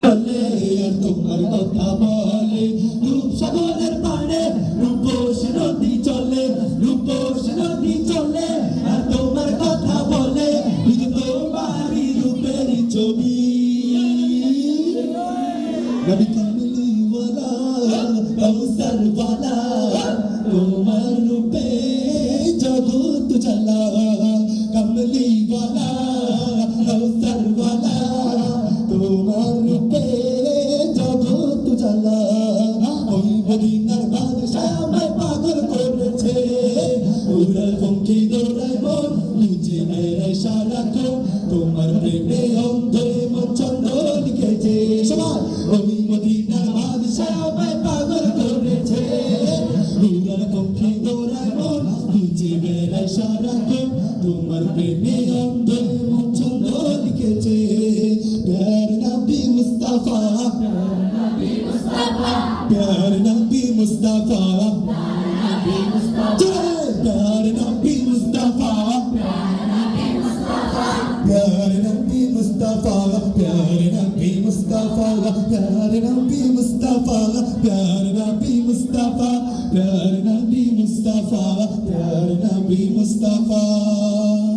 চলে আর তোমার কথা বলে রূপসাগরের পাড়ে রূপস নদী চলে রূপস নদী চলে আর তোমার কথা বলে শুধু তোমারই রূপের ছবি নবী কামলিওয়ালা কৌসারওয়ালা তোমার রূপে জগৎ চলা কামলিওয়ালা কৌসারওয়ালা তোমার রূপে জগৎ চলা ওই মদিনার বাদশাহ আমায় পাগল করেছে উড়াল পঙ্খী দৌড়ায় মন নিচে মেরে সারাক্ষণ তোমার প্রেমে অন্ধ মন ছন্দ লিখেছে সবাই ওই মদিনার বাদশাহ আমায় পাগল করেছে উড়াল পঙ্খী দৌড়ায় মন নিচে মেরে সারাক্ষণ তোমার প্রেমে অন্ধ মন ছন্দ লিখেছে প্যার নবী মুস্তাফা प्यार नबी मुस्तफा प्यार नबी मुस्तफा प्यार नबी मुस्तफा प्यार नबी मुस्तफा प्यार नबी मुस्तफा प्यार नबी मुस्तफा प्यार नबी मुस्तफा प्यार नबी मुस्तफा